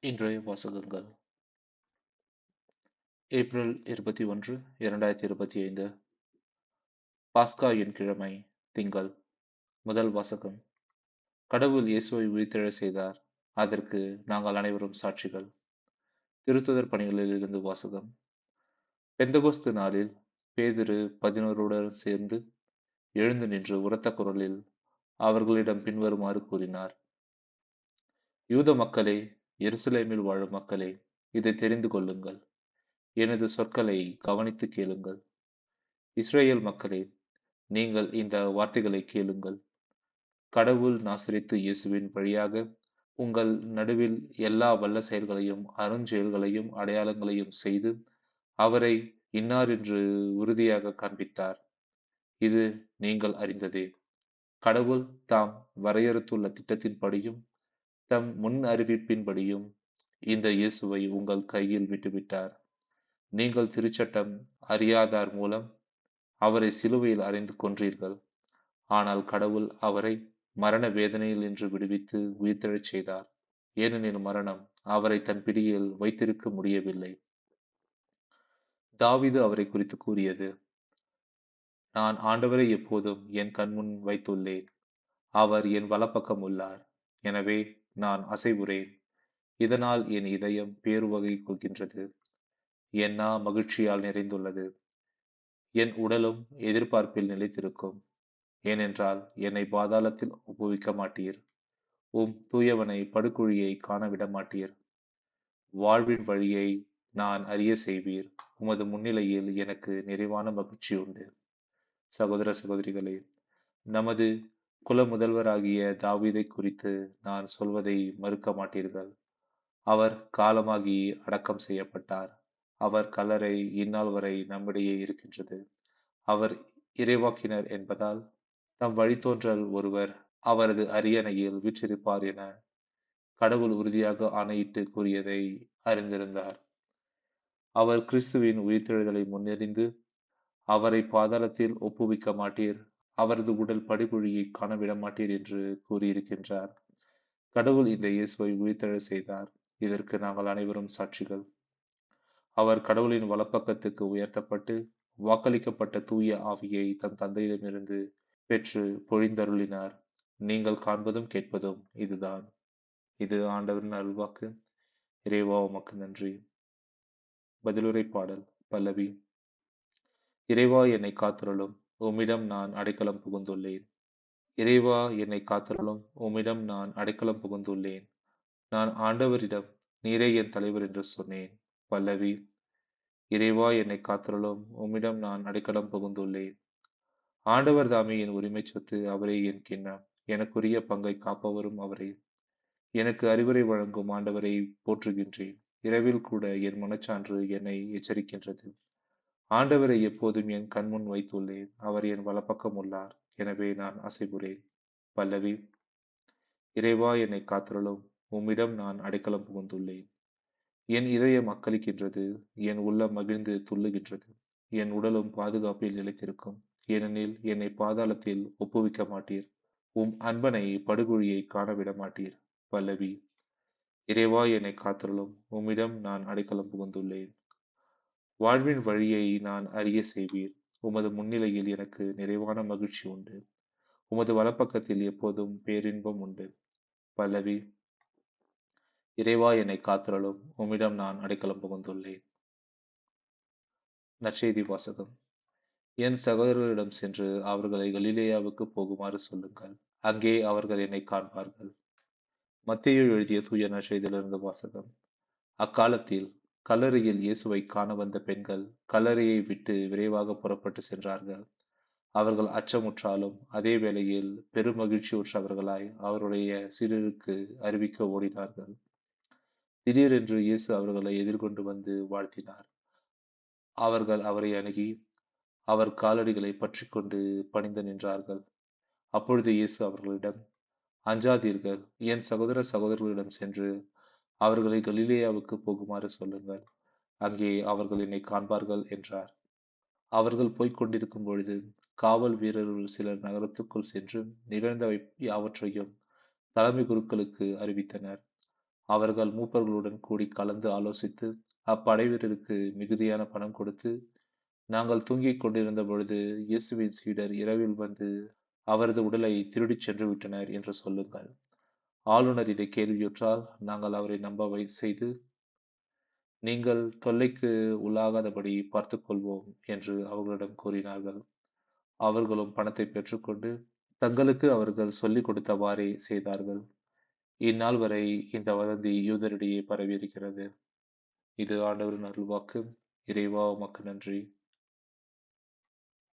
இன்றைய வாசகங்கள் ஏப்ரல் 21, 2025 பாஸ்கா என் கிழமை திங்கள். முதல் வாசகம். கடவுள் இயேசுவை உயிர்த்தெழச் செய்தார். அதற்கு நாங்கள் அனைவரும் சாட்சிகள். திருத்துதர் பணிகளில் இருந்து வாசகம். பெந்தகோஸ்து நாளில் பேதுரு 11 சேர்ந்து எழுந்து நின்று உரத்த குரலில் அவர்களிடம் பின்வருமாறு கூறினார். யூத மக்களே, எருசலேமில் வாழும் மக்களே, இதை தெரிந்து கொள்ளுங்கள். எனது சொற்களை கவனித்து கேளுங்கள். இஸ்ரேல் மக்களே, நீங்கள் இந்த வார்த்தைகளை கேளுங்கள். கடவுள் நாசரேத்து இயேசுவின் வழியாக உங்கள் நடுவில் எல்லா வல்ல செயல்களையும் அருஞ்செயல்களையும் அடையாளங்களையும் செய்து அவரை இன்னார் என்று உறுதியாக காண்பித்தார். இது நீங்கள் அறிந்ததே. கடவுள் தாம் வரையறுத்துள்ள திட்டத்தின்படியும் தம் முன் அறிவிப்பின்படியும் இந்த இயேசுவை உங்கள் கையில் விட்டுவிட்டார். நீங்கள் திருச்சட்டம் அறியாதார் மூலம் அவரை சிலுவையில் அறைந்து கொன்றீர்கள். ஆனால் கடவுள் அவரை மரண வேதனையில் நின்று விடுவித்து உயிர்த்தெழச் செய்தார். ஏனெனில் மரணம் அவரை தன் பிடியில் வைத்திருக்க முடியவில்லை. தாவீது அவரை குறித்து கூறியது: நான் ஆண்டவரை எப்போதும் என் கண்முன் வைத்துள்ளேன். அவர் என் வலப்பக்கம் உள்ளார். எனவே நான் அசைவுறேன். இதனால் என் இதயம் பேருவகை கொள்கின்றது. என் நா மகிழ்ச்சியால் நிறைந்துள்ளது. என் உடலும் எதிர்பார்ப்பில் நிலைத்திருக்கும். ஏனென்றால் என்னை பாதாளத்தில் ஒப்புவிக்க மாட்டீர். தூயவனை படுகுழியை காண விட மாட்டீர். வாழ்வின் வழியை நான் அறிய செய்வீர். உமது முன்னிலையில் எனக்கு நிறைவான மகிழ்ச்சி உண்டு. சகோதர சகோதரிகளே, நமது குல முதல்வராகிய தாவீதை குறித்து நான் சொல்வதை மறுக்க மாட்டீர்கள். அவர் காலமாகி அடக்கம் செய்யப்பட்டார். அவர் கல்லறை இந்நாள் வரை நம்மிடையே இருக்கின்றது. அவர் இறைவாக்கினர் என்பதால் தம் வழித்தோன்றல் ஒருவர் அவரது அரியணையில் வீற்றிருப்பார் என கடவுள் உறுதியாக ஆணையிட்டு கூறியதை அறிந்திருந்தார். அவர் கிறிஸ்துவின் உயிர்த்தெழுதலை முன்னறிந்து அவரை பாதாளத்தில் ஒப்புவிக்க மாட்டீர், அவரது உடல் படுகுழியை காணவிட மாட்டீர் என்று கூறியிருக்கின்றார். கடவுள் இந்த இயேசுவை உயிர்த்தெழச் செய்தார். இதற்கு நாங்கள் அனைவரும் சாட்சிகள். அவர் கடவுளின் வலப்பக்கத்துக்கு உயர்த்தப்பட்டு வாக்களிக்கப்பட்ட தூய ஆவியை தம் தந்தையிடமிருந்து பெற்று பொழிந்தருளினார். நீங்கள் காண்பதும் கேட்பதும் இதுதான். இது ஆண்டவரின் அருள்வாக்கு. இறைவா உமக்கு நன்றி. பதிலுரை பாடல். பல்லவி. இறைவா என்னை காத்தருளும், உம்மிடம் நான் அடைக்கலம் புகுந்துள்ளேன். இறைவா என்னை காத்தருளும், உம்மிடம் நான் அடைக்கலம் புகுந்துள்ளேன். நான் ஆண்டவரிடம் நீரே என் தலைவர் என்று சொன்னேன். பல்லவி. இறைவா என்னை காத்தருளும், உம்மிடம் நான் அடைக்கலம் புகுந்துள்ளேன். ஆண்டவர் தாமே என் உரிமை சொத்து, அவரே என் கிண்ணம். எனக்குரிய பங்கை காப்பவரும் அவரே. எனக்கு அறிவுரை வழங்கும் ஆண்டவரை போற்றுகின்றேன். இரவில் கூட என் மனச்சான்று என்னை எச்சரிக்கின்றது. ஆண்டவரை எப்போதும் என் கண்முன் வைத்துள்ளேன். அவர் என் வலப்பக்கம் உள்ளார். எனவே நான் அசைவுறேன். பல்லவி. இறைவா என்னை காத்தருளும், உம்மிடம் நான் அடைக்கலம் புகுந்துள்ளேன். என் இதயம் அக்களிக்கின்றது, என் உள்ளம் மகிழ்ந்து துள்ளுகின்றது. என் உடலும் பாதுகாப்பில் நிலைத்திருக்கும். ஏனெனில் என்னை பாதாளத்தில் ஒப்புவிக்க மாட்டீர். அன்பனை படுகொழியை காணவிட மாட்டீர். பல்லவி. இறைவா என்னை காத்தருளும், உம்மிடம் நான் அடைக்கலம் புகுந்துள்ளேன். வாழ்வின் வழியை நான் அறிய செய்வீர். உமது முன்னிலையில் எனக்கு நிறைவான மகிழ்ச்சி உண்டு. உமது வலப்பக்கத்தில் எப்போதும் பேரின்பம் உண்டு. பல்லவி. இறைவா என்னை காத்தருளும், உம்மிடம் நான் அடைக்கலம் புகுந்துள்ளேன். நற்செய்தி வாசகம். என் சகோதரர்களிடம் சென்று அவர்களை கலிலேயாவுக்கு போகுமாறு சொல்லுங்கள். அங்கே அவர்கள் என்னை காண்பார்கள். மத்தேயு எழுதிய தூய நற்செய்தியிலிருந்து வாசகம். அக்காலத்தில் கல்லறையில் இயேசுவை காண வந்த பெண்கள் கல்லறையை விட்டு விரைவாக புறப்பட்டு சென்றார்கள். அவர்கள் அச்சமுற்றாலும் அதே வேளையில் பெருமகிழ்ச்சியுற்றவர்களாய் அவருடைய சீடருக்கு அறிவிக்க ஓடினார்கள். திடீரென்று இயேசு அவர்களை எதிர்கொண்டு வந்து வாழ்த்தினார். அவர்கள் அவரை அணுகி அவர் காலடிகளை பற்றிக் கொண்டு பணிந்து நின்றார்கள். அப்பொழுது இயேசு அவர்களிடம், அஞ்சாதீர்கள். என் சகோதர சகோதரர்களிடம் சென்று அவர்களை கலிலேயாவுக்கு போகுமாறு சொல்லுங்கள். அங்கே அவர்கள் என்னை காண்பார்கள் என்றார். அவர்கள் போய்க் கொண்டிருக்கும் பொழுது காவல் வீரர்கள் சிலர் நகரத்துக்குள் சென்று நிகழ்ந்தவை யாவற்றையும் தலைமை குருக்களுக்கு அறிவித்தனர். அவர்கள் மூப்பர்களுடன் கூடி கலந்து ஆலோசித்து அப்படைவீரருக்கு மிகுதியான பணம் கொடுத்து, நாங்கள் தூங்கிக் கொண்டிருந்த பொழுது இயேசுவின் சீடர் இரவில் வந்து அவரது உடலை திருடிச் சென்று விட்டனர் என்று சொல்லுங்கள். ஆளுநர் இதை கேள்வியுற்றால் நாங்கள் அவரை செய்து, நீங்கள் தொல்லைக்கு உள்ளாகாதபடி பார்த்துக் கொள்வோம் என்று அவர்களிடம் கூறினார்கள். அவர்களும் பணத்தை பெற்றுக்கொண்டு தங்களுக்கு அவர்கள் சொல்லிக் கொடுத்தவாறே செய்தார்கள். இந்நாள் வரை இந்த வதந்தி யூதரிடையே பரவியிருக்கிறது. இது ஆண்டவரின் அருள்வாக்கு. இறைவா உமக்கு நன்றி.